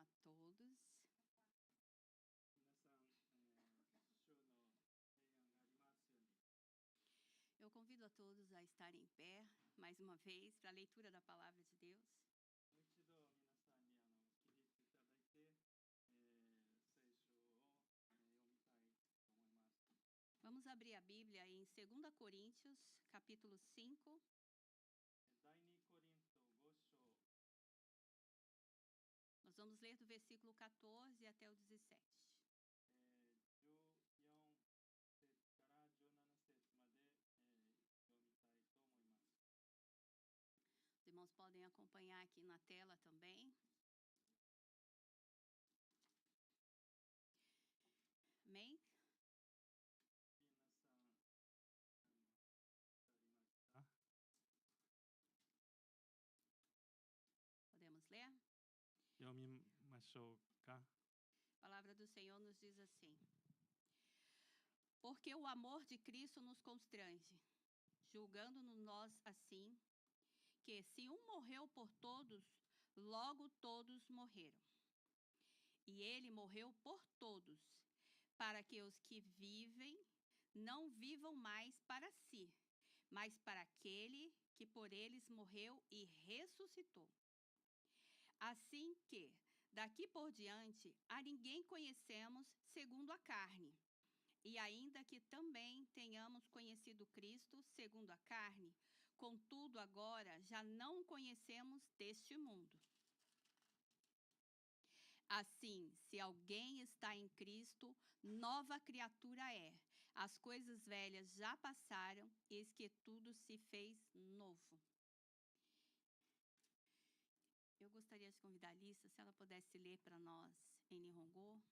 a todos. Eu convido a todos a estarem em pé, mais uma vez, para a leitura da palavra de Deus. Vamos abrir a Bíblia em 2 Coríntios, capítulo 5. Nós vamos ler do versículo 14 até o 17. Os irmãos podem acompanhar aqui na tela também. Amém? Podemos ler? A palavra do Senhor nos diz assim: porque o amor de Cristo nos constrange, julgando-nos nós assim, que se um morreu por todos, logo todos morreram. E ele morreu por todos, para que os que vivem não vivam mais para si, mas para aquele que por eles morreu e ressuscitou. Assim que, daqui por diante, a ninguém conhecemos segundo a carne. E ainda que também tenhamos conhecido Cristo segundo a carne, contudo agora já não o conhecemos deste mundo. Assim, se alguém está em Cristo, nova criatura é. As coisas velhas já passaram, eis que tudo se fez novo. Eu gostaria de convidar a Alissa, se ela pudesse ler para nós em Nihongo.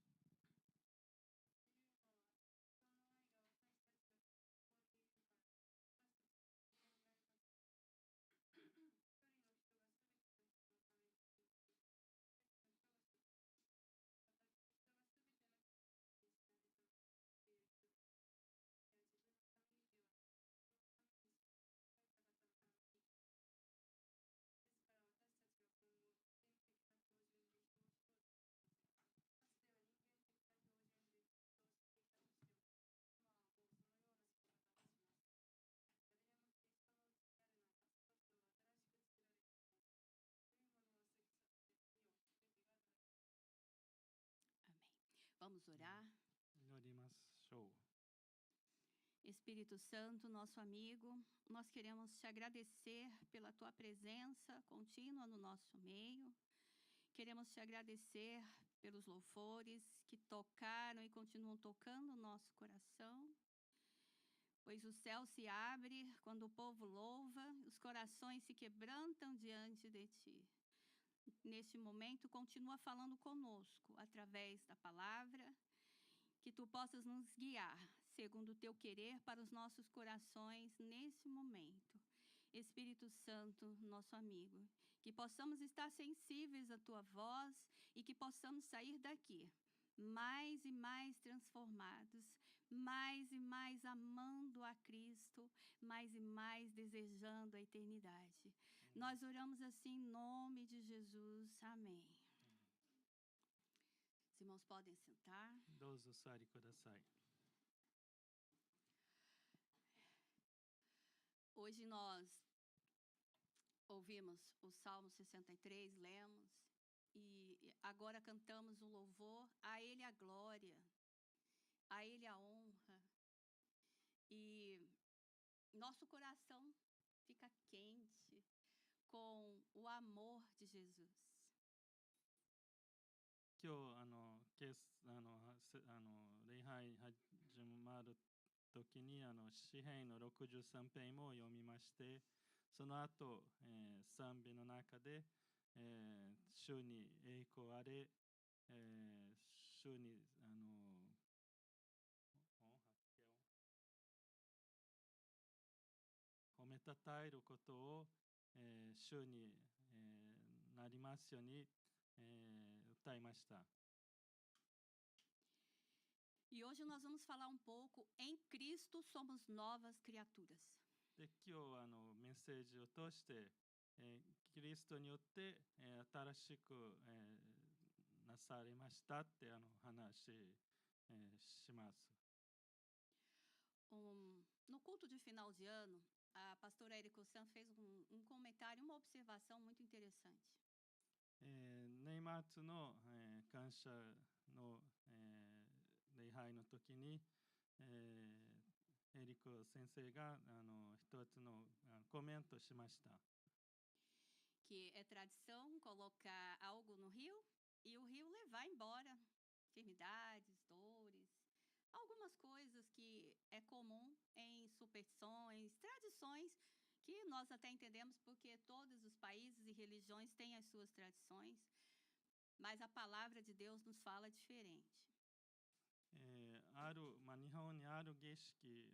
Vamos orar. Espírito Santo, nosso amigo, nós queremos te agradecer pela tua presença contínua no nosso meio. Queremos te agradecer pelos louvores que tocaram e continuam tocando o nosso coração. Pois o céu se abre quando o povo louva, os corações se quebrantam diante de ti. Neste momento, continua falando conosco através da palavra, que tu possas nos guiar segundo o teu querer para os nossos corações nesse momento. Espírito Santo, nosso amigo, que possamos estar sensíveis à tua voz e que possamos sair daqui mais e mais transformados, mais e mais amando a Cristo, mais e mais desejando a eternidade. Nós oramos assim em nome de Jesus. Amém. Os irmãos podem sentar. Hoje nós ouvimos o Salmo 63, lemos, e agora cantamos um louvor, a Ele a glória, a Ele a honra. E nosso coração fica quente com o amor de Jesus. 今日礼拝始まる時に詩編の63編も読みまして、その後、賛美の中で、主に栄光あれ、主に褒めたたえることを、主に、なりますように、歌いました。E hoje nós vamos falar um pouco, em Cristo somos novas criaturas. で今日メッセージを通して、キリストによって、新しく、なされましたって話、します。No culto de final de ano, a pastora Érico Santos fez comentário, uma observação muito interessante. 年末の、感謝の、礼拝の時に、エリコ先生が一つのコメントしました。Que é tradição colocar algo no rio e o rio levar embora enfermidades, dores, algumas coisas que é comum em superstições, tradições que nós até entendemos porque todos os países e religiões têm as suas tradições, mas a palavra de Deus nos fala diferente. 日本にある儀式、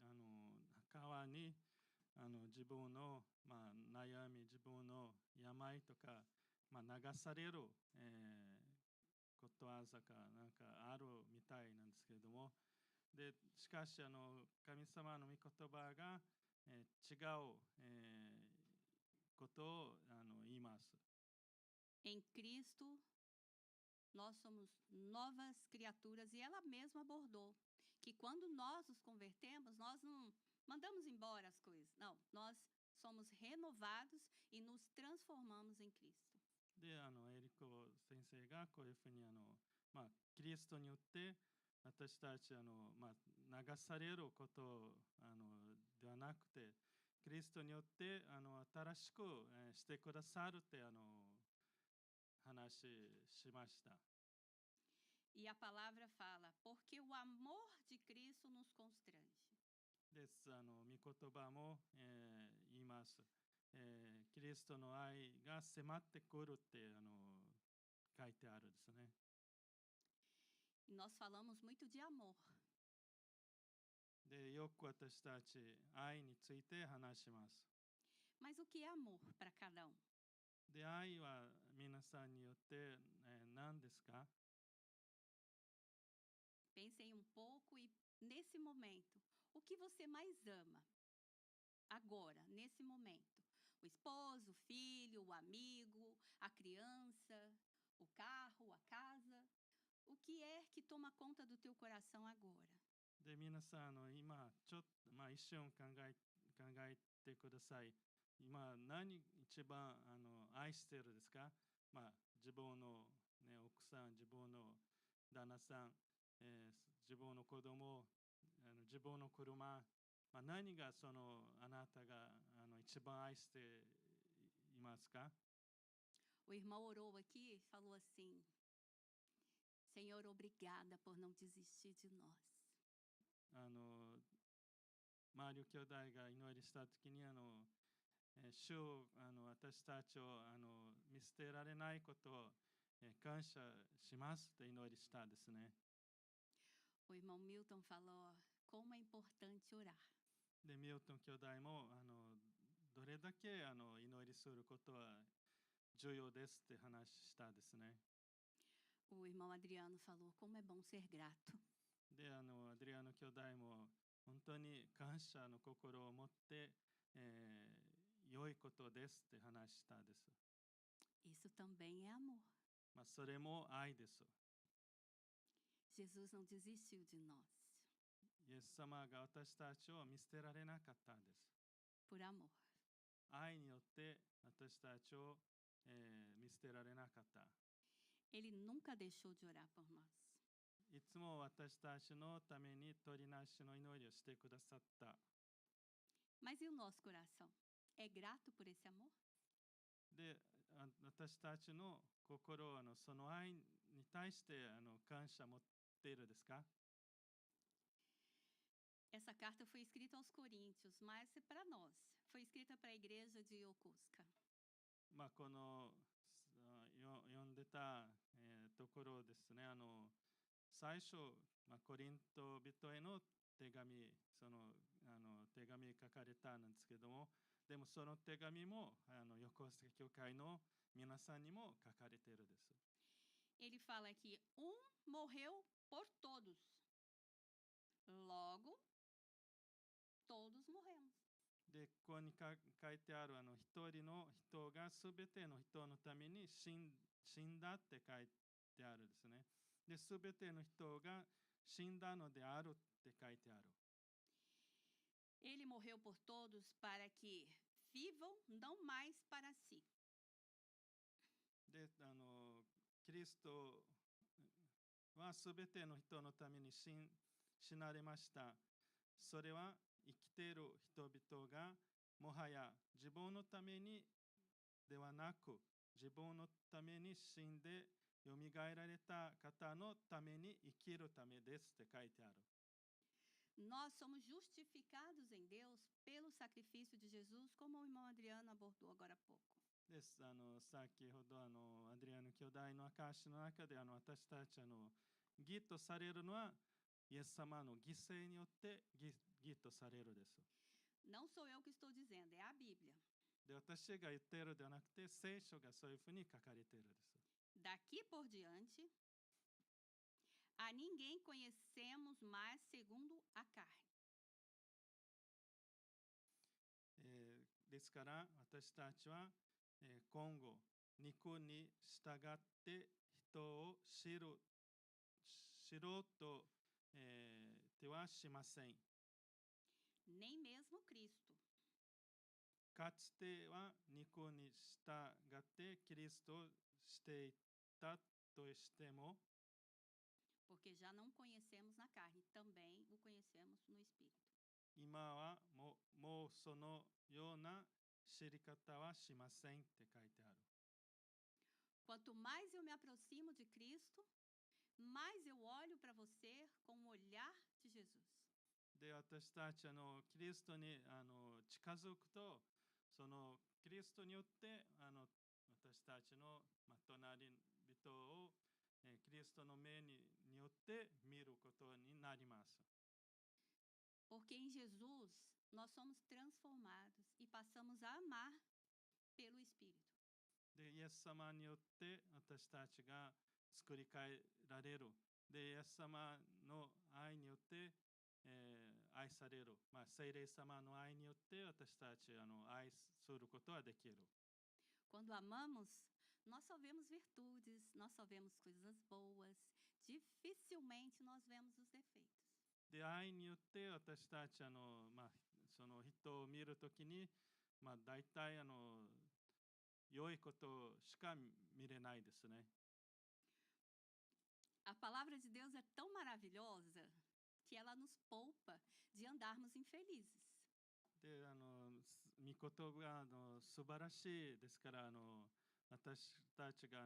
川に自分の、悩み、自分の病とか、流される、ことわざかなんかあるみたいなんですけれども、でしかし神様の御言葉が、違う、ことを言います。Em Cristo, nós somos novas criaturas e ela mesma abordou que quando nós nos convertemos, nós não mandamos embora as coisas. Não, nós somos renovados e nos transformamos em Cristo. で、エリコ先生がこういうふうにキリストによって私たち流されることではなくて、キリストによって新しくしてくださるって話しました。E a palavra fala, porque o amor de Cristo nos constrange. です。御言葉も、言います。キリストの愛が迫ってくるって書いてあるんですね。E nós falamos muito de amor. で、よく私たち愛について話します。Mas o que é amor para cada um? で、愛は皆さんによって、何ですか？ Pensem um pouco e, nesse momento, o que você mais ama? Agora, nesse momento. O esposo, o filho, o amigo, a criança, o carro, a casa. O que é que toma conta do teu coração agora? で、皆さん今ちょっと、一瞬考えてください。今何一番愛してるですか？自分の、奥さん、自分の旦那さん、自分の子供、自分の車、何があなたが一番愛していますか？ O irmão orou aqui e falou assim: Senhor, obrigada por não desistir de nós. マリオ兄弟が祈りしたときに主を私たちを見捨てられないことを感謝しますと祈りしたんですね。O irmão Milton falou como é importante orar. で、ミルトン兄弟もどれだけ祈りすることは重要ですって話したんですね。O irmão Adriano falou como é bom ser grato. で、アドリアノ兄弟も本当に感謝の心を持って、良いことですって話したんです。Isso também é amor. それも愛です。Jesus não desistiu de nós. イエス様が私たちを見捨てられなかったんです。Por amor. 愛によって私たちを、見捨てられなかった。Ele nunca deixou de orar por nós. いつも私たちのために取りなしの祈りをしてくださった。Mas e o nosso coração? É grato por esse amor? で、私たちの心はその愛に対して感謝持っているですか？ Essa carta foi escrita aos Coríntios, mas é para nós. Foi escrita para a igreja de Yokosuka. この読んでた、ところですね。最初、コリント人への手紙、手紙書かれたんですけども、でもその手紙も横須賀教会の皆さんにも書かれているです。Ele fala que morreu por todos. Logo, todos morremos. で、ここに書いてある一人の人がすべての人のために死んだって書いてあるですね。で、すべての人が死んだのであるって書いてある。Ele morreu por todos para que vivam não mais para si. で、キリストはすべての人のために死なれました。それは生きている人々がもはや自分のためにではなく、自分のために死んでよみがえられた方のために生きるためですって書いてある。Nós somos justificados em Deus pelo sacrifício de Jesus, como o irmão Adriano abordou agora há pouco. です。先ほどアドリアの兄弟の証の中で私たち義とされるのはイエス様の犠牲によって義とされるです。Não sou eu que estou dizendo, é a Bíblia. で、私が言っているではなくて聖書がそういうふうに書かれているです。Daqui por diante, a ninguém conhecemos mais segundo a carne. ですから私たちは今後肉に従って人を知ろうと、ではしません。Nem mesmo Cristo. かつては肉に従ってキリストをしていたとしても、 Porque já não conhecemos na carne, também o conhecemos no Espírito. 今はもうそのような知り方はしませんって書いてある。 Quanto mais eu me aproximo de Cristo, mais eu olho para você com o olhar de Jesus. で、私たちキリストに近づくと、そのキリストによって私たちの、隣人を、キリストの目によって見ることになります。 Porque em Jesus nós somos transformados e passamos a amar pelo Espírito. で、イエス様によって私たちが作り変えられる。で、イエス様の愛によって、愛される。聖霊様の愛によって私たち愛することができる。 Quando amamos, nós só vemos virtudes, nós só vemos coisas boas, dificilmente nós vemos os defeitos. で、愛によって私たちその人を見るときに、大体良いことしか見れないですね。 A palavra de Deus é tão maravilhosa que ela nos poupa de andarmos infelizes. で、御言葉が素晴らしいですから、私たちが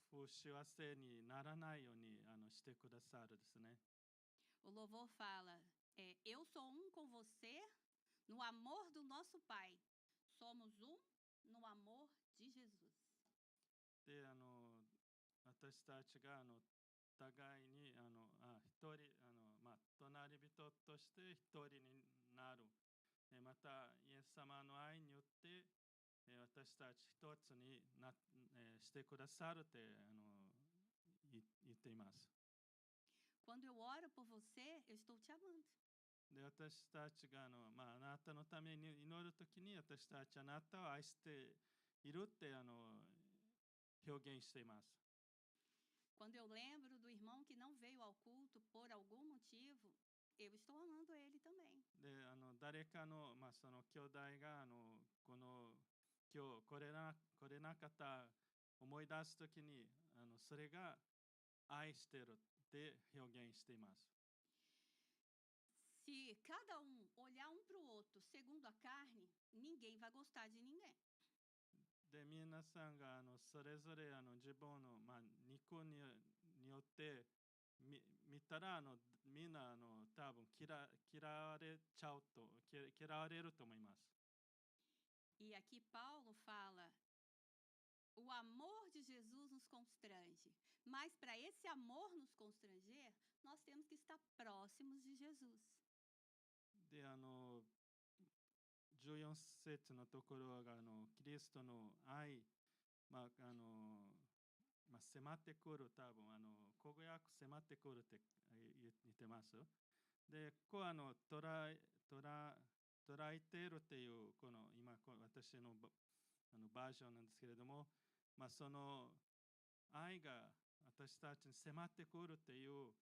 不幸せにならないようにしてくださるですね。 O louvor fala, eu sou um com você no amor do nosso Pai. Somos um no amor de Jesus. で、私たちが互いに一人隣人として一人になる。またイエス様の愛によって私たち一つにしてくださるって言っています。 Quando eu oro por você, eu estou te amando. で、私たちがあなたのために祈るときに私たちあなたを愛しているって表現しています。 Quando eu lembro do irmão que não veio ao culto por algum motivo, eu estou amando ele também. で、誰かの、その兄弟がこの今日来れなかった思い出すときにそれが愛してるって表現しています。 Se cada um olhar um para o outro segundo a carne, ninguém vai gostar de ninguém. で、皆さんがそれぞれ自分の、肉によって見たらみんな多分嫌われちゃうと嫌われると思います。 E aqui Paulo fala, o amor de Jesus nos constrange, mas para esse amor nos constranger, nós temos que estar próximos de Jesus. で、14節のところがキリストの愛、迫ってくる、多分輝く迫ってくるって言ってます。で、こう捉えているっていうこの今私のバージョンなんですけれども、その愛が私たちに迫ってくるっていう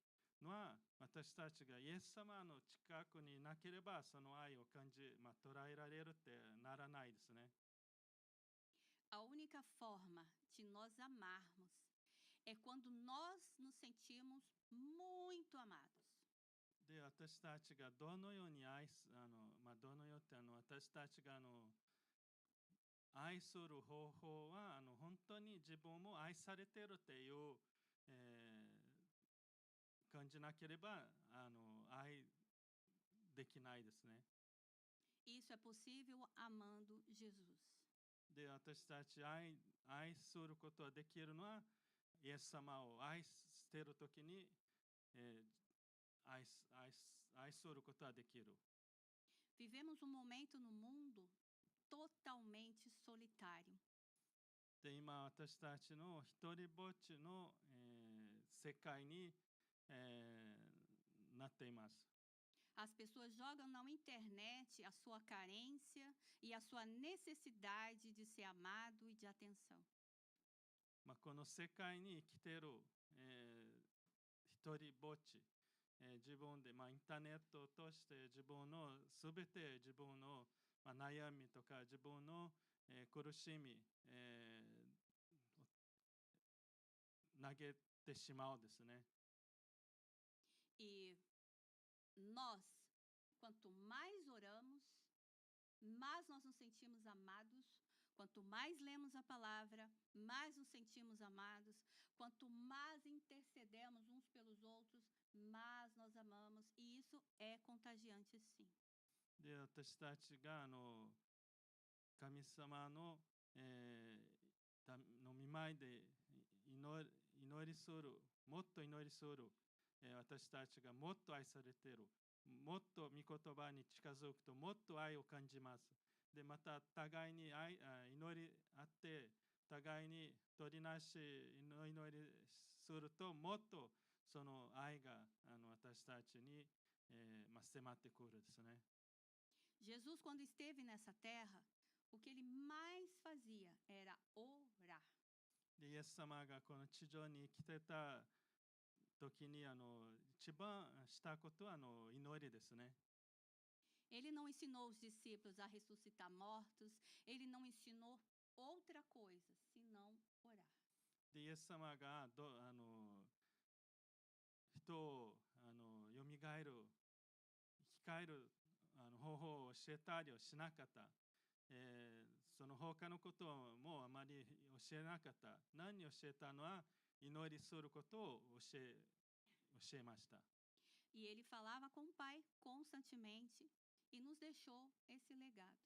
のは、私たちがイエス様の近くになければ、その愛を感じ、捉えられるってならないですね。A única forma de nós amarmos é quando nós nos sentimos muito amados. で、私たちがどのように愛す、どのようって私たちが愛する方法は本当に自分も愛されているっていう、感じなければ愛できないですね。Isso é possível amando Jesus. で、私たち愛することができるのは、イエス様を愛しているときに、愛することができる。Vivemos momento no mundo totalmente solitário. で、今私たちの一人ぼっちの、世界に、なっています。As pessoas jogam na internet a sua carência e a sua necessidade de ser amado e de atenção. この世界に生きている、一人ぼっち、自分で、インターネットを通して自分のすべて自分の、悩みとか自分の、苦しみ、投げてしまうですね。E nós, quanto mais oramos, mais nós nos sentimos amados. Quanto mais lemos a palavra, mais nos sentimos amados. Quanto mais intercedemos uns pelos outros, mais nós amamos. E isso é contagiante, sim. で、私たちが神様の、の御前で祈りする、もっと祈りする、私たちがもっと愛されている、もっと御言葉に近づくともっと愛を感じます。で、また互いに祈りあって、互いに取りなしの祈りするともっとその愛が私たちに、迫ってくるですね。Jesus, quando esteve nessa terra, o que ele mais fazia era orar. で、イエス様がこの地上に来てた時に一番したことは祈りですね。Ele não ensinou os discípulos a ressuscitar mortos, ele não ensinou outra coisa senão orar. で、イエス様が人をよみがえる、生き返る方法を教えたりはしなかった。その他のこともあまり教えなかった。何を教えたのは祈りすることを教えました。E ele falava com o Pai constantemente e nos deixou esse legado.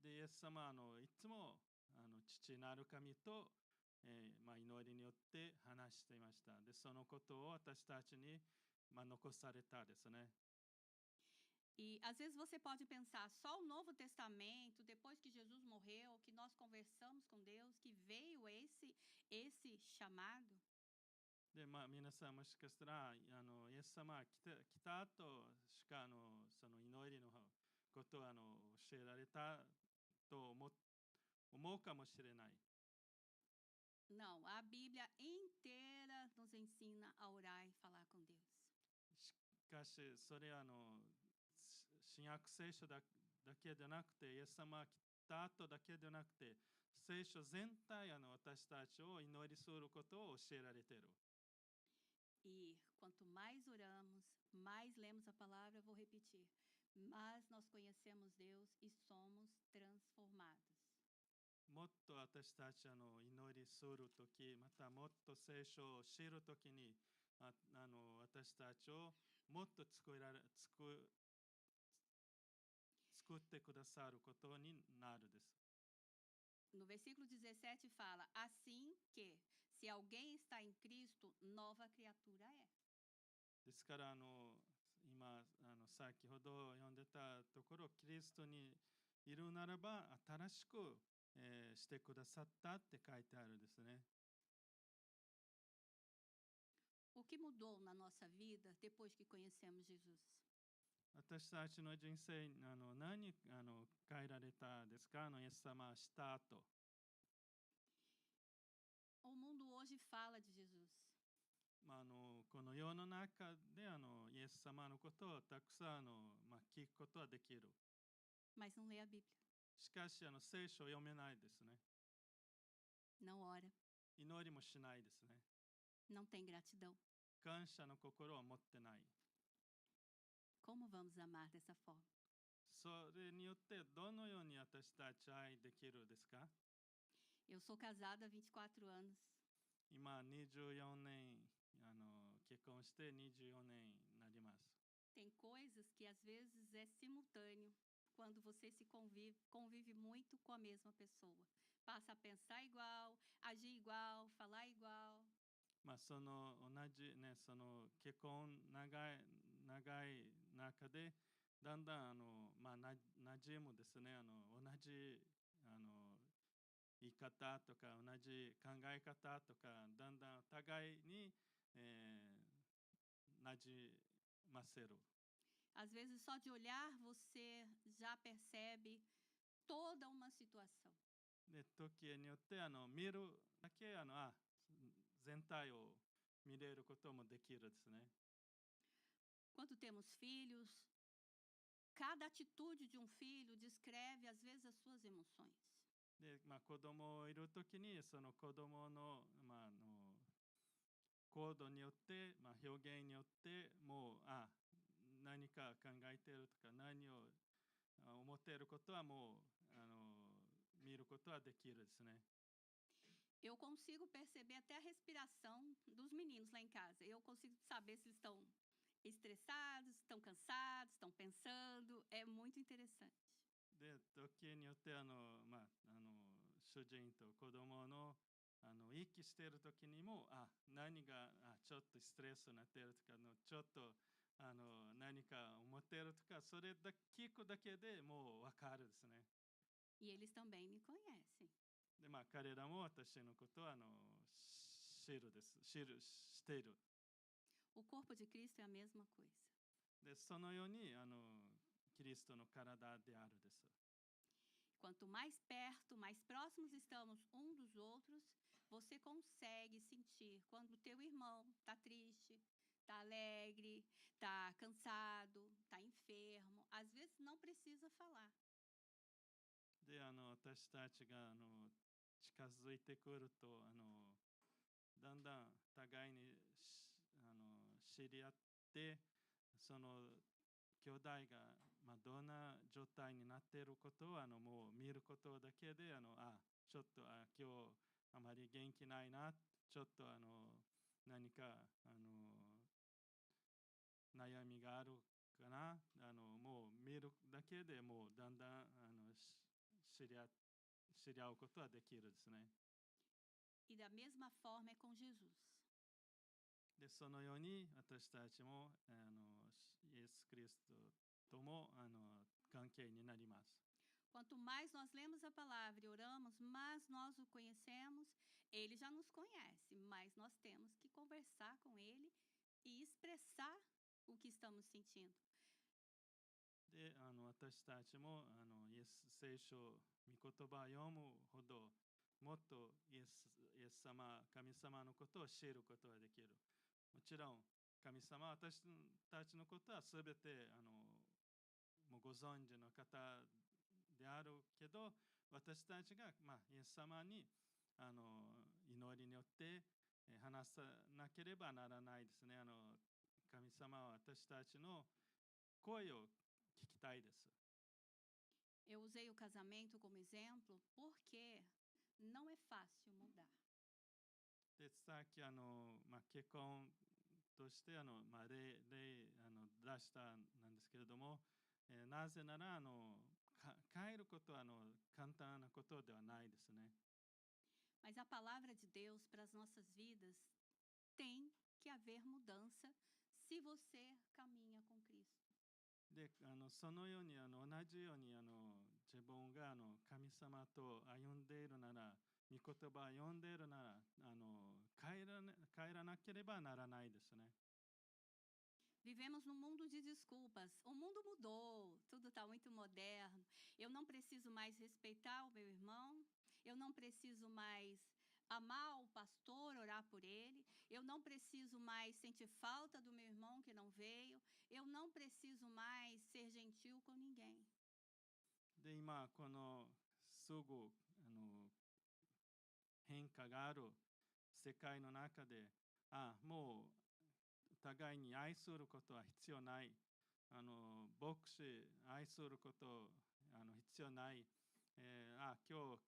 で、イエス様はいつも父なる神と、祈りによって話していました。で、そのことを私たちに、残されたですね。E às vezes você pode pensar, só o Novo Testamento, depois que Jesus morreu, que nós conversamos com Deus, que veio esse chamado. で、皆さんもしかしたらイエス様が来た後しかその祈りのことを教えられたと思うかもしれない。Não, a Bíblia inteira nos ensina a orar e falar com Deus. しかしそれは新約聖書だけでなくて、イエス様が来た後だけでなくて、聖書全体私たちを祈りすることを教えられている。E quanto mais oramos, mais lemos a palavra, eu vou repetir, mais nós conhecemos Deus e somos transformados. もっと私たち祈りするとき、またもっと聖書を知るときに、私たちをもっと作ってくださることになるです。No versículo 17 fala, assim que, se alguém está em Cristo, nova criatura é. ですから今先ほど読んでたところ、キリストにいるならば新しく、してくださったって書いてあるんですね。O que mudou na nossa vida depois que conhecemos Jesus? 私たちの人生何変えられたですか？イエス様した後。fala de Jesus. この世の中でイエス様のことをたくさん聞くことはできる。Mas não lê a Bíblia, しかし聖書を読めないですね。 não ora, 祈りもしないですね。 não tem gratidão. 感謝の心を持ってない。 Como vamos amar dessa forma? それによってどのように私たち愛できるですか？ Eu sou casada há 24 anos. 今24年結婚して24年になります。 Tem coisas que às vezes é simultâneo quando você se convive muito com a mesma pessoa. Passa a pensar igual, agir igual, falar igual. その同じね、その結婚長い中でだんだん馴染むですね、同じ言い方とか同じ考え方とかだんだん互いに、馴染ませる。 Às vezes, só de olhar, você já percebe toda uma situação. で時によって見るだけ全体を見れることもできるですね。 Quando temos filhos, cada atitude de um filho descreve, às vezes, as suas emoções. で子供いるときにその子供の、行動によって、表現によってもう何か考えているとか何を思っていることはもう見ることはできるですね。 Eu consigo perceber até a respiração dos meninos lá em casa. Eu consigo saber se eles estão estressados, estão cansados, estão pensando. É muito interessante. で時によって主人と子供の息している時にも何がちょっとストレスになっているとかちょっと何か思っているとかそれだ聞くだけでもう分かるですね。 E eles também me conhecem. で彼らも私のことはしている。 O corpo de Cristo é a mesma coisa. でそのようにキリストの体であるです。 Quanto mais perto, mais próximos estamos um dos outros, você consegue sentir quando o teu irmão está triste, está alegre, está cansado, está enfermo. Às vezes não precisa falar. で私たちが近づいてくるとだんだん互いに知り合ってその兄弟がどんな状態になっていることはもう見ることだけでちょっと今日あまり元気ないなちょっと何か悩みがあるかなもう見るだけでもうだんだん知り合うことはできるですね。 E da mesma forma é com Jesus. でそのように私たちもイエス・キリストとも関係になります。 Quanto mais nós lemos a palavra e oramos, mais nós o conhecemos. Ele já nos conhece, mas nós temos que conversar com ele e expressar o que estamos sentindo. で私たちもイエス聖書御言葉を読むほどもっとイエス様神様のことを知ることができる。もちろん神様は私たちのことは全てもうご存知の方であるけど私たちが、イエス様に祈りによって話さなければならないですね。神様は私たちの声を聞きたいです。 Eu usei o casamento como exemplo porque não é fácil mudar. でさっき結婚として例出したなんですけれども、なぜなら変えることは簡単なことではないですね。 Mas a palavra de Deus para as nossas vidas tem que haver mudança se você caminha com Cristo. でそのように同じように自分が神様と歩んでいるなら御言葉を読んでいるなら帰らなければならないですね。 Vivemos num mundo de desculpas. O mundo mudou, tudo está muito moderno. Eu não preciso mais respeitar o meu irmão, eu não preciso mais amar o pastor, orar por ele. Eu não preciso mais sentir falta do meu irmão que não veio. Eu não preciso mais ser gentil com ninguém. で、今、このすぐ変化がある世界の中で、もう互いに愛することは必要ない。牧師愛すること必要ない。今日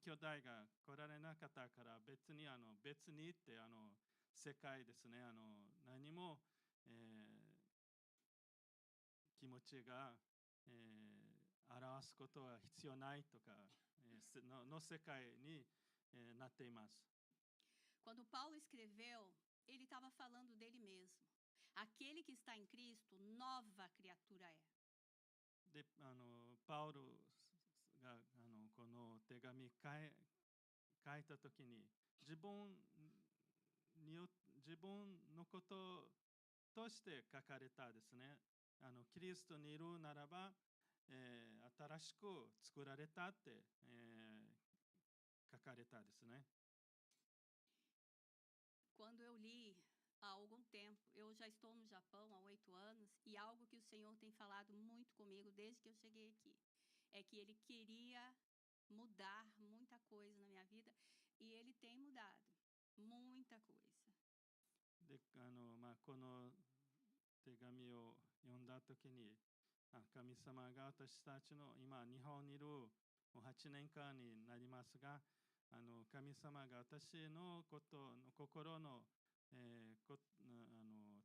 兄弟が来られなかったから別にって世界ですね。何も、気持ちが、表すことは必要ないとか、の世界に、なっています。Quando Paulo escreveu, ele estava falando dele mesmo. Aquele que está em Cristo, nova criatura é. で、パウロがこの手紙書いたときに自分のこととして書かれたですね。キリストにいるならば、新しく作られたって、書かれたですね。Quando eu li há algum tempo, eu já estou no Japão há 8 anos, e algo que o Senhor tem falado muito comigo desde que eu cheguei aqui é que Ele queria mudar muita coisa na minha vida, e Ele tem mudado muita coisa. で、この手紙を読んだときに、神様が私たちの今日本にいるもう8年間になりますが、神様が私のことの心の、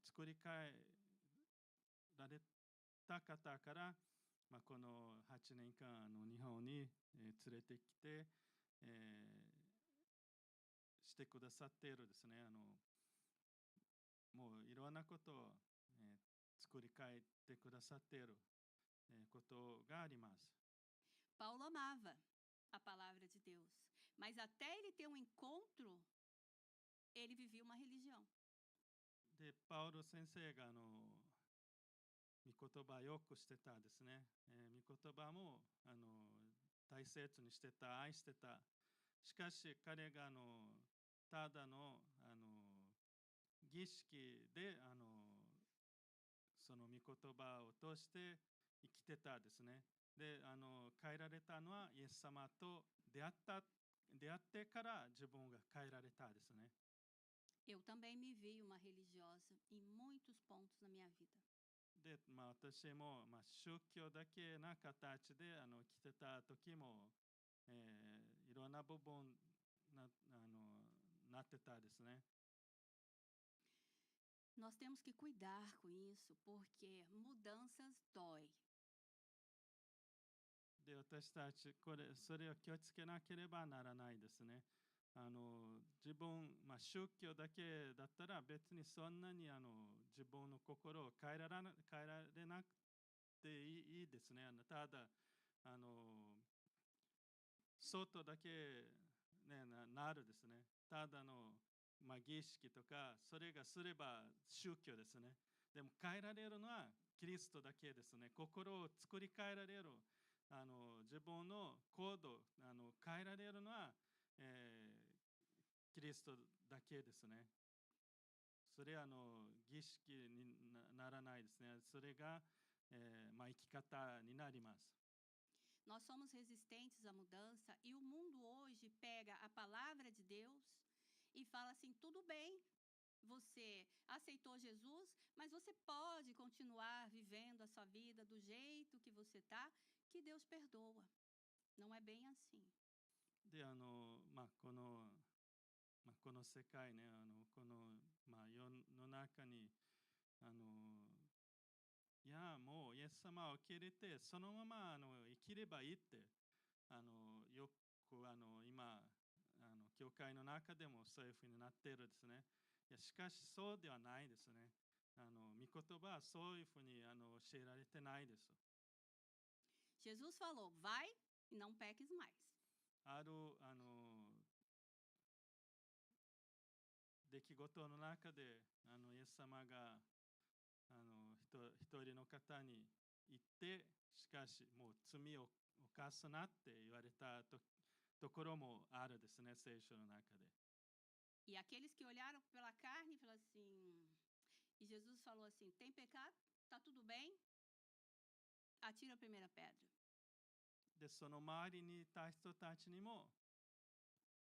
作り変えられた方から、この8年間日本に、連れてきて、してくださっているですね。もういろんなことを、作り変えてくださっている、ことがあります。Paulo amava a palavra de Deus, mas até ele ter um encontro, ele vivia uma religião. で、パウロ先生が御言葉よくしてたですね。御言葉も大切にしてた、愛してた。しかし彼がただの儀式でその御言葉を通して生きてたですね。で、変えられたのはイエス様と出会ってから自分が変えられたですね。Eu também me vi uma religiosa em muitos pontos na minha vida. で、私も、宗教だけな形で来てた時も、いろんな部分なってたですね。Nós temos que cuidar com isso, porque mudanças dói. で、私たちそれを気をつけなければならないですね。自分、宗教だけだったら別にそんなに自分の心を変えられなくていいですね。ただ外だけ、ね、なるですね。ただの、儀式とかそれがすれば宗教ですね。でも変えられるのはキリストだけですね。心を作り変えられる自分の行動変えられるのは、キリストだけですね。それは儀式にならないですね。それが、生き方になります。Nós somos resistentes à mudança e o mundo hoje pega a palavra de Deus e fala assim: tudo bem, você aceitou Jesus, mas você pode continuar vivendo a sua vida do jeito que você está, que Deus perdoa. Não é bem assim. で、この世界ね、この、世の中にいや、もうイエス様を受け入れてそのまま生きればいいってよく今教会の中でもそういうふうになっているですね。しかしそうではないですね。御言葉はそういうふうに教えられてないです。Jesus falou: vai e não peques mais. ある出来事の中でイエス様が一人の方に言って、しかしもう罪を犯すなって言われたところもあるですね、聖書の中で。E aqueles que olharam pela carne falaram assim. E Jesus falou assim: tem pecado? Tá tudo bem? Atira a primeira pedra. で、その周りにいた人たちにも、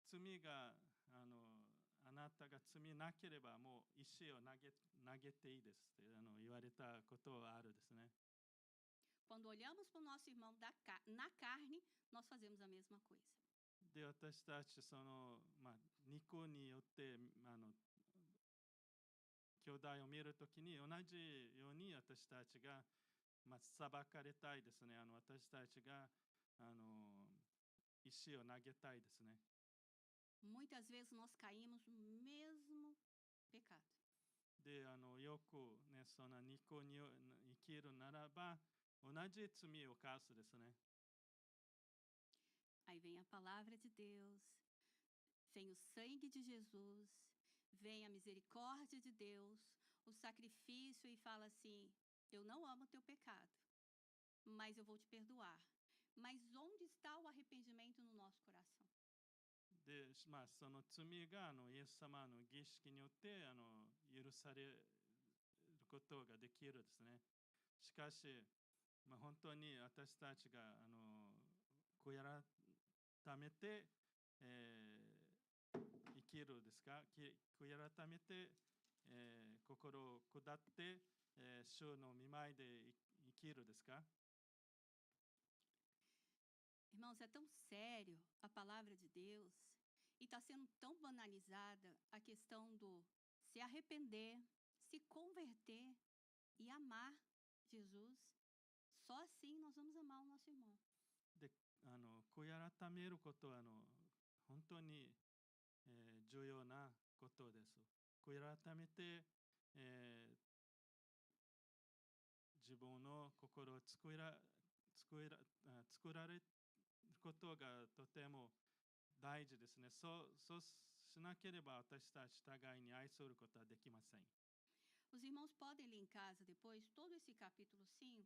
罪があなたが罪なければもう石を投げていいですって言われたことがあるですね。Quando olhamos para o nosso irmão na carne, nós fazemos a mesma coisa. で、私たち肉によって兄弟を見るときに同じように私たちが裁かれたいですね。私たちが石を投げたいですね。Muitas vezes nós caímos no mesmo pecado. で、よくね、その肉に生きるならば、同じ罪を犯すですね。Aí vem a palavra de Deus, vem o sangue de Jesus, vem a misericórdia de Deus, o sacrifício e fala assim: eu não amo teu pecado, mas eu vou te perdoar. Mas onde está o arrependimento no nosso coração? で、その罪がイエス様の儀式によって許されることができるですね。しかし、本当に私たちが悔い改めて、生きるですか、悔い改めて、心を下って、主の御前で生きるですか。Irmãos, é tão sério a palavra de Deus e está sendo tão banalizada a questão do se arrepender, se converter e amar Jesus. Só assim nós vamos amar o nosso irmão. で、悔い改めることは本当に、重要なことです。悔い改めて、自分の心を作られることがとても大事ですね。そうしなければ私たち互いに愛することはできません。Os irmãos podem ler em casa depois todo esse capítulo 5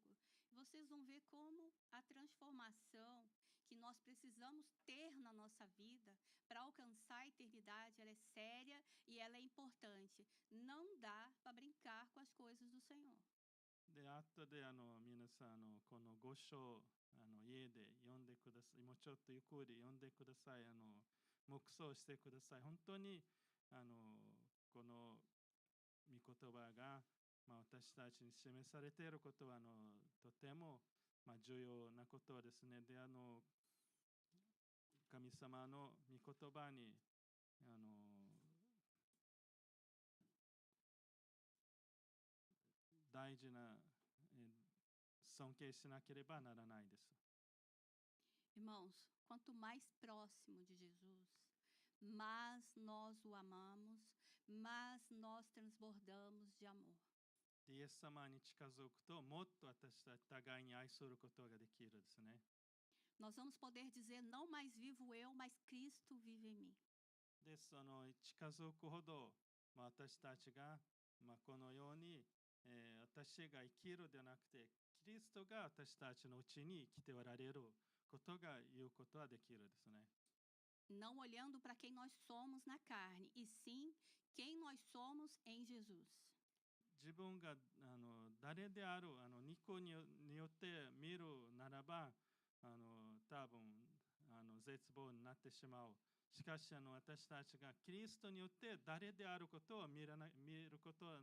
e vocês vão ver como a transformação que nós precisamos ter na nossa vida para alcançar a eternidade, ela é séria e ela é importante. Não dá para brincar com as coisas do Senhor. で、後で皆さんこの5章家で読んでください。もうちょっとゆっくり読んでください。黙想してください。本当にこの御言葉が、私たちに示されていることはとても、重要なことですね。で、神様の御言葉に大事な尊敬しなければならないです。Irmãos, quanto mais próximo de Jesus, mais nós o amamos, mais nós transbordamos de amor. イエス様に近づくと、もっと私たち互いに愛することができるですね。Nós vamos poder dizer: não mais vivo eu, mas Cristo vive em mim. で、近づくほど、私たちが、このように、私が生きるではなくて、キリストが私たちのうちに生きておられることが言うことはできるですね。Não olhando para quem nós somos na carne, e sim quem nós somos em Jesus. 自分が誰である肉によって見るならば多分絶望になってしまう。しかし私たちがキリストによって誰であることを見ることは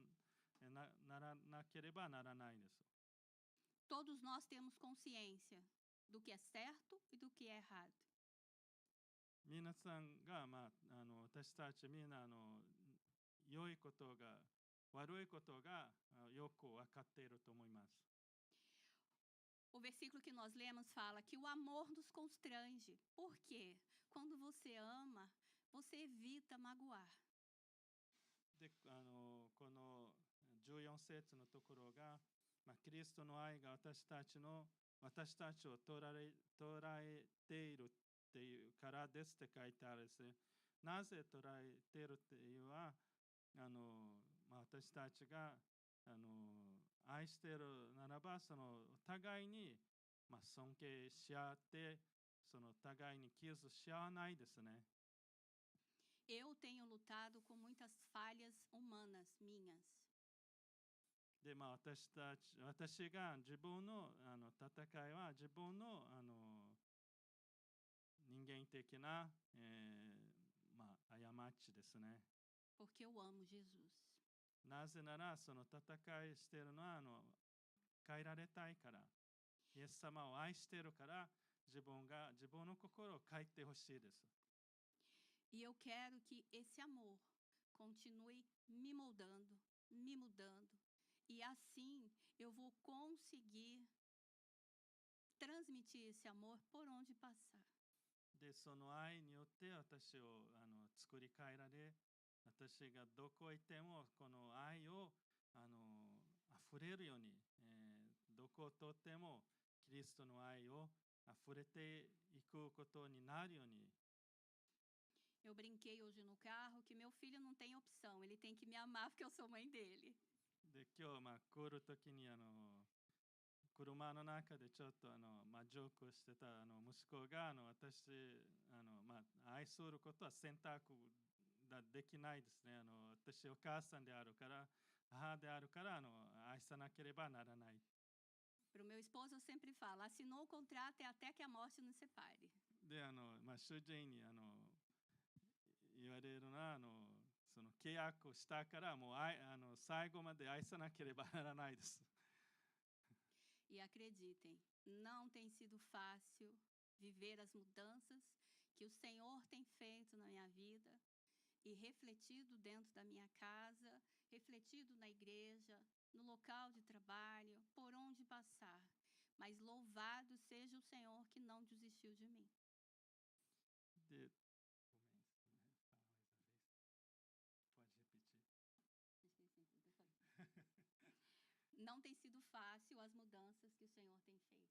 ならなければならないです。Todos nós temos consciência do que é certo e do que é errado. 皆さんが、私たちみんな良いことが悪いことがよく分かっていると思います。O versículo que nós lemos fala que o amor nos constrange. Por quê? Quando você ama, você evita magoar. で、この14節のところが、キリストの愛が私たちを捉えているっていうからですって書いてあるんですね。なぜ捉えているっていうのは、私たちが愛しているならば、お互いに尊敬し合って、その互いに傷し合わないですね。Eu tenho lutado com muitas falhas humanas minhas. で、私が自分の戦いは自分の人間的な、過ちですね。Porque eu amo Jesus. なぜならその戦いしているのは変えられたいから、イエス様を愛しているから自分の心を変えてほしいです。E eu quero que esse amor continue me moldando, me mudando. E assim eu vou conseguir transmitir esse amor por onde passar. で、その愛によって私を作り変えられ、私がどこへ行ってもこの愛を溢れるように、どこをとってもキリストの愛を溢れていくことになるように。Eu brinquei hoje no carro que meu filho não tem opção, ele tem que me amar porque eu sou mãe dele. で、今日来るときに車の中でちょっとジョークをしてた息子が私愛することは選択できないですね。私お母さんであるから母であるから愛さなければならない。Para o meu esposo eu sempre falo, assinou o contrato é até que a morte nos separe. で主人に言われるのはその契約をしたからもう最後まで愛さなければならないです。E acreditem, não tem sido fácil viver as mudanças que o Senhor tem feito na minha vida e refletido dentro da minha casa, refletido na igreja, no local de trabalho, por onde passar. Mas louvado seja o Senhor que não desistiu de mim. で、Não tem sido fácil as mudanças que o Senhor tem feito.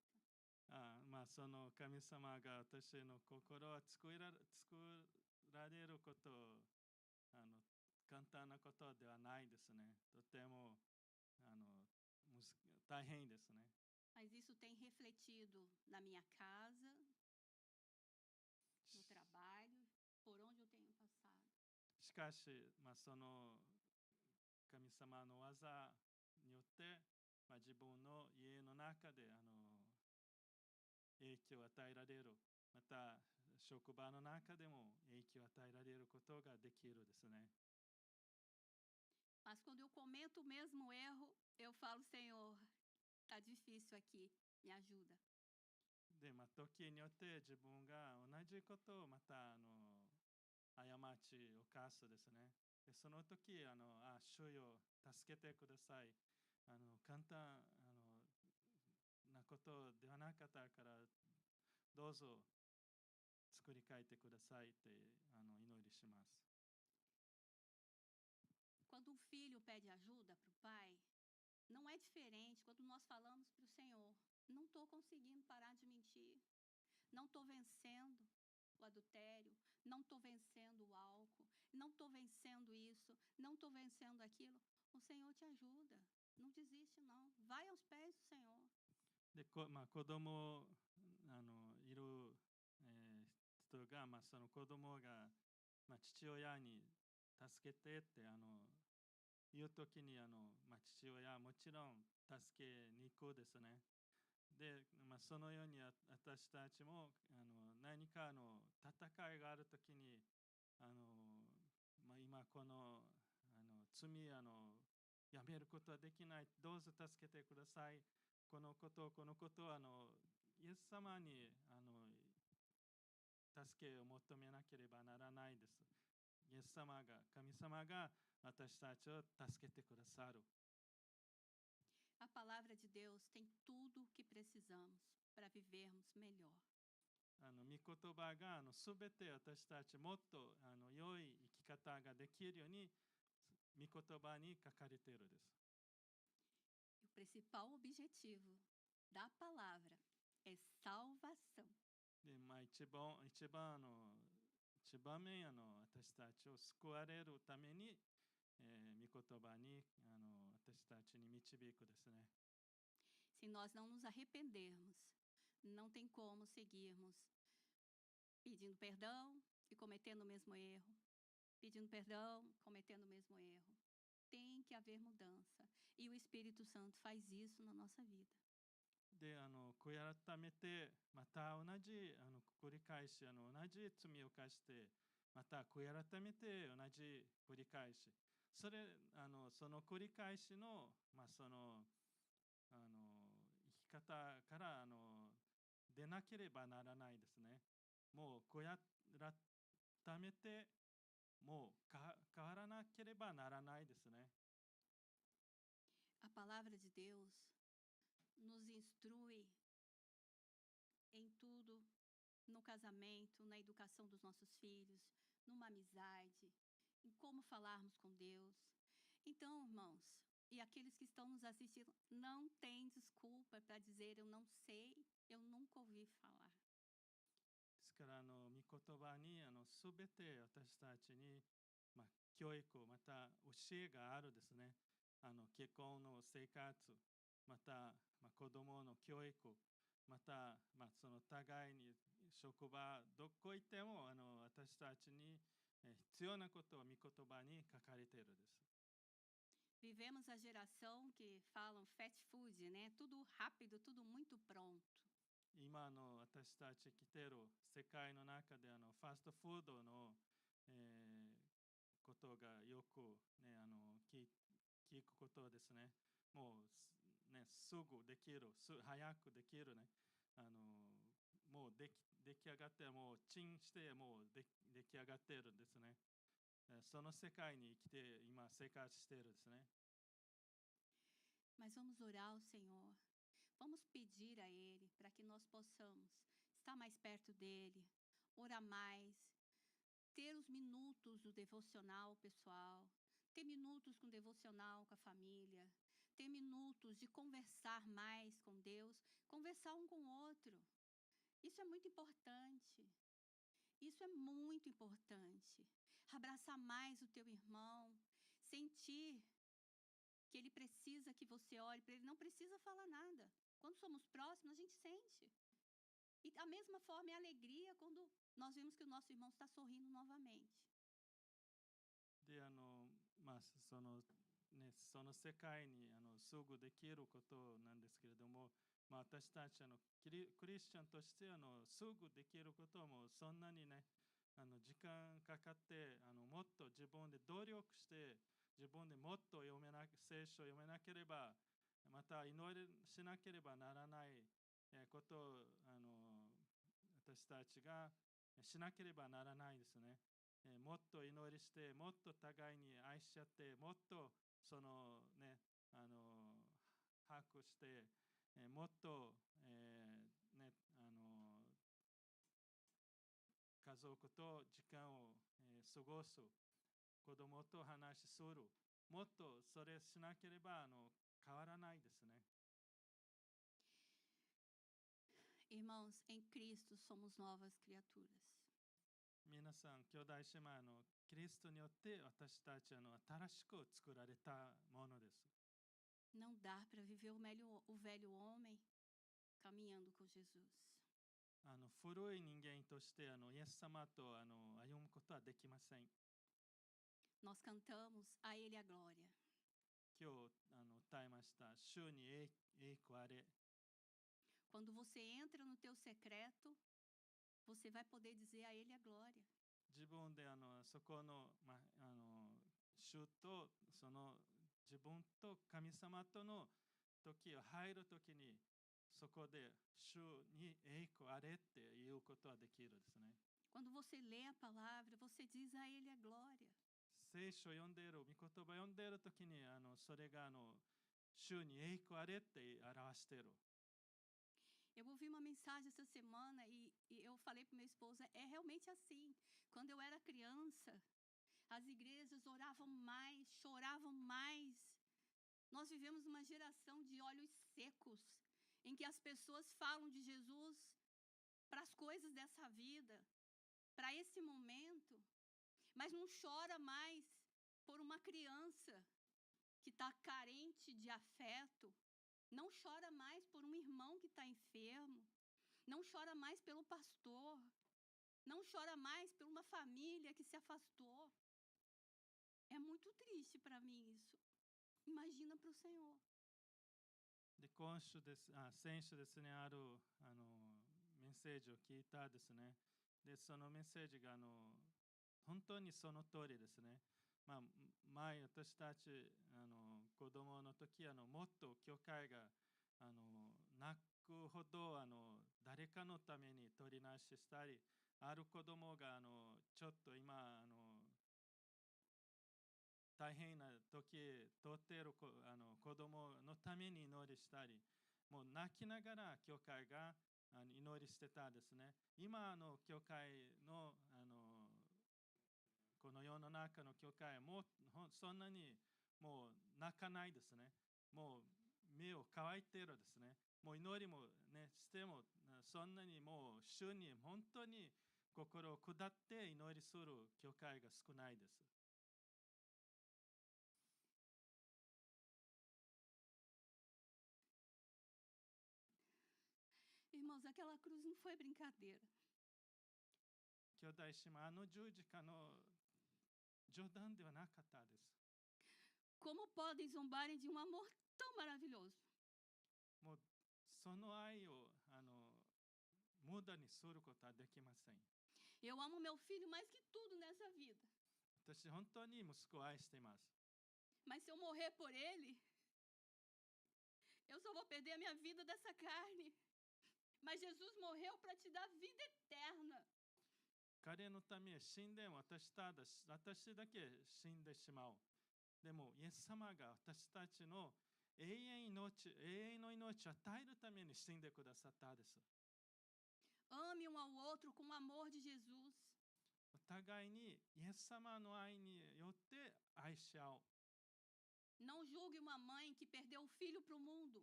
その神様が私の心を作られること簡単なことではないですね。とても大変ですね。Mas isso tem refletido na minha casa, no trabalho, por onde eu tenho passado. しかし、その神様の技によって、自分の家の中で影響を与えられる、また職場の中でも影響を与えられることができるですね。Mas quando eu cometo o mesmo erro, eu falo, Senhor, tá difícil aqui, me ajuda. で、時によって自分が同じことをまた過ちを犯すですね。で、その時主よ助けてください。簡単なことではなかったからどうぞ作り変えてくださいって祈りします。Quando um filho pede ajuda para o pai, não é diferente quando nós falamos para o Senhor, não estou conseguindo parar de mentir, não estou vencendo o adultério, não estou vencendo o álcool, não estou vencendo isso, não estou vencendo aquilo. O Senhor te ajuda, não desiste não, vai aos pés do Senhor. で、子供いる、人が、その子供が、父親に助けてって言う時に父親はもちろん助けに行くですね。で、そのように私たちも何か戦いがある時に今この罪やめることはできない、どうぞ助けてください。このことイエス様に助けを求めなければならないです。イエス様が、神様が私たちを助けてくださる。A palavra de Deus tem tudo o que precisamos para vivermos melhor. 御言葉がすべて私たちもっと良い生き方ができるように御言葉に書かれているです。O principal objetivo da palavra é salvação. で、一番目私たちを救われるために、御言葉に私たちに導くですね。Se nós não nos arrependermos, não tem como seguirmos pedindo perdão e cometendo o mesmo erro. Pedindo perdão, cometendo o mesmo erro. Tem que haver mudança. E o Espírito Santo faz isso na nossa vida. で、悔い改めて、また同じ、繰り返し、同じ罪を犯して、また悔い改めて、同じ繰り返し。その繰り返しの、生き方から、出なければならないですね。もう悔い改めて、もう変わらなければならないですね。A palavra de Deus nos instrui em tudo, no casamento, na educação dos nossos filhos, numa amizade, em como falarmos com Deus. Então, irmãos, e aqueles que estão nos assistindo, não tem desculpa para dizer eu não sei, eu nunca ouvi falar. ですから、御言葉に、すべて私たちに、教育、また教えがあるですね。結婚の生活、また、子供の教育、また、その互いに職場、どこ行っても、私たちに必要なことを御言葉に書かれているです。Vivemos a geração que falam fast food, né? Tudo rápido, tudo muito pronto. 今私たち来ている世界の中でファーストフードの、ことがよく、ね、聞くことですね。もう、ね、すぐできる、早くできるね。もう出来上がって、もうチンしてもう出来上がっているんですね。その世界に生きて今生活しているんですね。Mas vamos orar ao Senhor. Vamos pedir a Ele para que nós possamos estar mais perto dEle, orar mais, ter os minutos do devocional pessoal, ter minutos com devocional com a família, ter minutos de conversar mais com Deus, conversar um com o outro. Isso é muito importante. Isso é muito importante. Abraçar mais o teu irmão, sentir que ele precisa que você ore para ele, não precisa falar nada. Quando somos próximos, a gente sente. E da mesma forma é alegria quando nós vemos que o nosso irmão está sorrindo novamente. で、その世界にすぐできることなんですけれども、私たちクリスチャンとしてすぐできることもそんなにね、時間かかってもっと自分で努力して自分でもっと聖書を読めなければ、また祈りしなければならないことを私たちがしなければならないですね。もっと祈りして、もっと互いに愛し合って、もっとそのね、把握して、もっと、ね、家族と時間を、過ごす、子供と話しする、もっとそれしなければ変わらないですね。Irmãos, em Cristo somos novas criaturas. 皆さん、兄弟姉妹キリストによって私たち新しく作られたものです。Não dá para viver o velho homem caminhando com Jesus. 古い人間としてイエス様と歩むことはできません。Nós cantamos a Ele a glória. 今日歌いました。主に栄光あれ。Quando você entra no teu secreto, você vai poder dizer a Ele a glória. 自分でそこの、主とその自分と神様との時を入る時にそこで主に栄光あれっていうことはできるですね。Quando você lê a palavra, você diz a Ele a glória. 聖書を読んでいる、御言葉を読んでいる時にそれが主に栄光あれって表している。Eu ouvi uma mensagem essa semana e eu falei para meu esposo, é realmente assim. Quando eu era criança, as igrejas oravam mais, choravam mais. Nós vivemos uma geração de olhos secos, em que as pessoas falam de Jesus para as coisas dessa vida, para esse momento, mas não chora mais por uma criança que está carente de afeto. Não chora mais por um irmão que está enfermo. Não chora mais pelo pastor. Não chora mais por uma família que se afastou. É muito triste para mim isso. Imagina para o Senhor. で、今週です、先週ですね、メッセージを聞いたですね。で、そのメッセージが、本当にその通りですね。まあ、前、私たち、子供の時、もっと教会が、泣くほど、誰かのために取りなししたり、ある子供が、ちょっと今、大変な時通っている子供のために祈りしたり、もう泣きながら教会が祈りしてたですね。今の教会のこの世の中の教会もそんなにもう泣かないですね。もう目を乾いているですね。もう祈りもねしてもそんなにもう主に本当に心を下って祈りする教会が少ないです。Irmãos, aquela cruz não foi brincadeira. 兄弟姉妹、十字架の冗談ではなかったです。Como podem zombarem de um amor tão maravilhoso? もうその愛を無駄にすることはできません。Eu amo meu filho mais que tudo nessa vida. 私、本当に息子を愛しています。Mas se eu morrer por ele, eu só vou perder a minha vida dessa carne. Mas Jesus morreu para te dar vida eterna. 彼のため死んでも私だけ死んでしまう。でも、イエス様が私たちの永遠の命を与えるために死んでくださったです。Ame um ao outro com o amor de Jesus. お互いにイエス様の愛によって愛し合おう。Não julgue uma mãe que perdeu o filho para o mundo.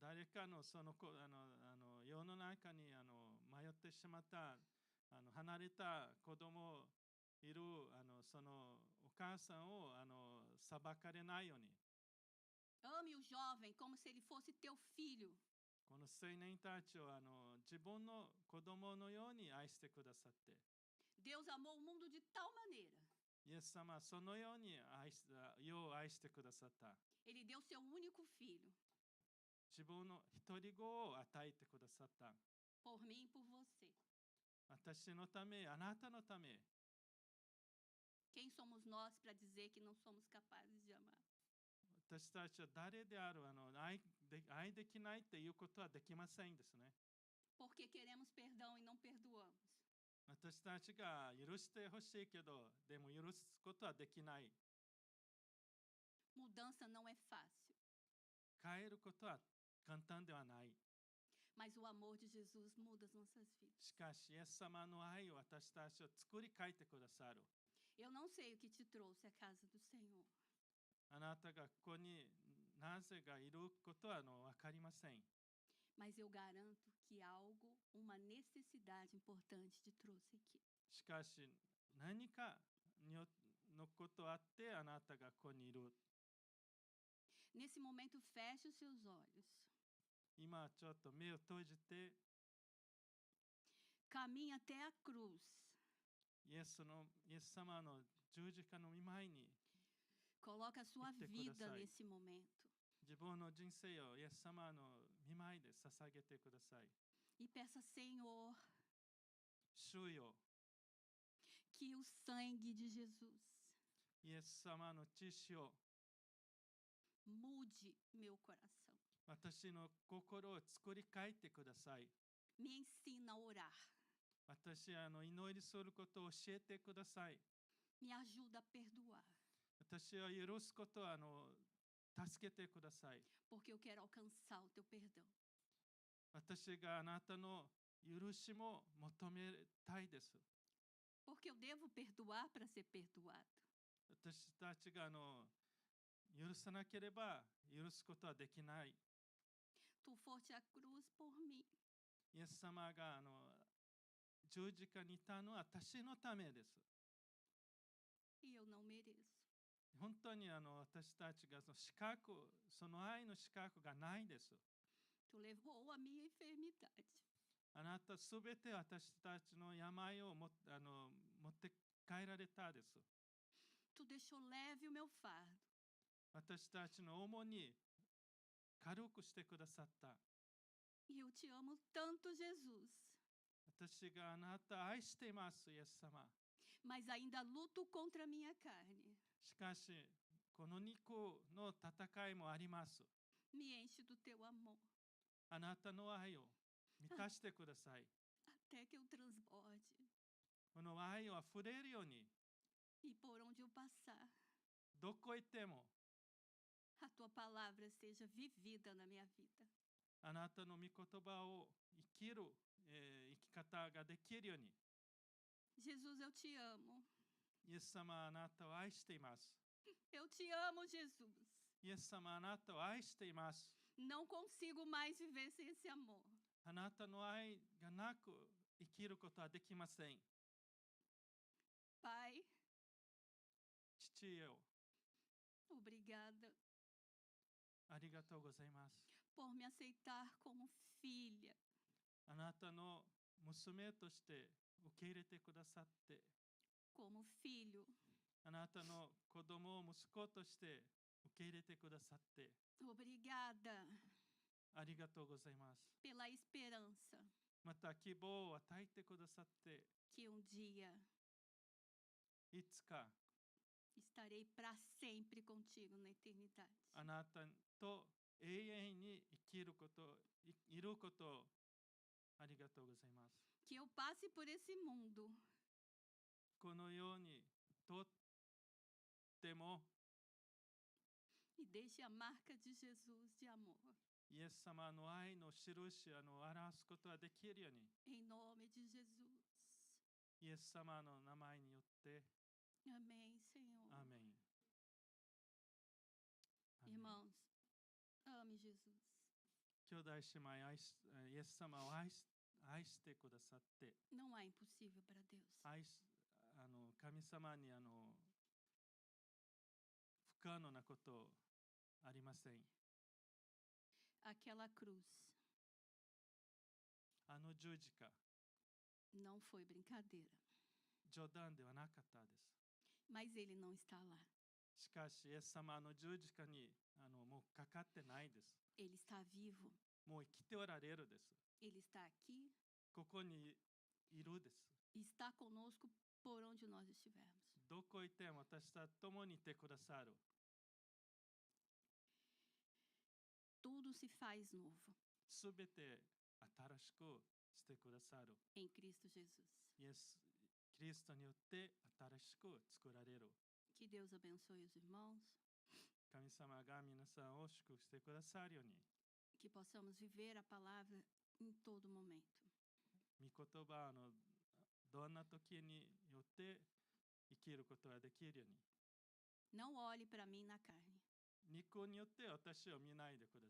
誰かのその世の中に迷ってしまった離れた子供いるそのお母さんを裁かれないように。Ame o jovem como se ele fosse teu filho. この青年たちを自分の子供のように愛してくださって。Deus amou o mundo de tal maneira. イエス様はそのように世を愛してくださった。Ele deu seu único filho. 自分の一人子を与えてくださった。Por mim e por você. 私のため、あなたのため。Quem somos nós para dizer que não somos capazes de amar? 私たちは誰である愛できないっていうことはできませんですね。Porque queremos perdão e não perdoamos. 私たちが許してほしいけど、でも許すことはできない。Mudança não é fácil. 変えることは簡単ではない。Mas o amor de Jesus muda as nossas vidas. しかし、イエス様の愛を私たちを作り変えてくださる。Eu não sei o que te trouxe à casa do Senhor. あなたがここになぜかいることは分かりません。Mas eu garanto que algo, uma necessidade importante te trouxe aqui. しかし、何かのことあってあなたがここにいる。Nesse momento, feche os seus olhos. 今ちょっと目を閉じて、 Caminhe até a cruz. イエス様の十字架の御前に Coloca a sua vida nesse momento. 自分の人生をイエス様の御前で捧げてください。E peça, Senhor, 主よ、 que o sangue de Jesus イエス様の血潮、 mude meu coração. 私の心を作り変えてください。 Me ensina a orar. 私祈りすることを教えてください。 Me ajuda a perdoar. 私を許すことを助けてください。 Porque eu quero alcançar o teu perdão. 私があなたの許しも求めたいです。 Porque eu devo perdoar para ser perdoado. 私たちが許さなければ許すことはできない。 Tu foste à cruz por mim. イエス様が十字架にいたのは私のためです。 E eu não mereço. 本当に私たちがその愛の資格がないです。 Tu levou a minha enfermidade. あなたすべて私たちの病を持って帰られたです。Tu deixou leve o meu fardo. 私たちの重荷軽くしてくださった。E eu te amo tanto, Jesus. 私があなた愛しています、イエス様。Mas ainda luto contra a minha carne. しかし、この肉の戦いもあります。Me enche do teu amor. あなたの愛を満たしてください。Até que eu transborde. この愛を溢れるように、 E por onde eu passar, どこ行っても a tua palavra seja vivida na minha vida. あなたの御言葉を生きる、生き方ができるように。Jesus, eu te amo. イエス様、あなたを愛しています。 Eu te amo, Jesus. イエス様、あなたを愛しています。 Não consigo mais viver sem esse amor. あなたの愛がなく生きることはできません。 Pai, 父よ、 obrigada ありがとうございます。 por me aceitar como filha. あなたの娘として受け入れてくださって、 Como filho. あなたの子供を息子として受け入れてくださって、 Obrigada ありがとうございます。 pela esperança また希望を与えてくださって、 que um dia いつか estarei para sempre contigo na eternidade. あなたと永遠に生きること、いることをありがとうございます。 Que eu passe por esse mundo このようにとっても e deixe a marca de Jesus de amor. イエス様の愛の印を表すことができるように、 Em nome de Jesus. イエス様の名前によって、 Amém, Senhor. アーメン。 Irmãos, ame Jesus. 兄弟姉妹イエス様を愛してくださって、 Não há impossível para Deus. 神様に不可能なことありません。 Aquela cruz 十字架、 não foi brincadeira. 冗談ではなかったです。 Mas ele não está lá. しかし、イエス様十字架にもうかかってないです。 Ele está vivo. もう生きておられるです。 Ele está aqui ここにいるです。 e está conosco por onde nós estivermos. どこ行っても私と共にいてくださる。 Tudo se faz novo すべて新しくしてくださる。 em Cristo Jesus. キリストによって新しく作られる。 Que Deus abençoe os irmãos. 神様が皆さんを祝福してくださるように、 Que possamos viver a palavra em todo momento. 御言葉のどんな時によって生きることができるように、 Não olhe para mim na carne. 肉によって私を見ないでくだ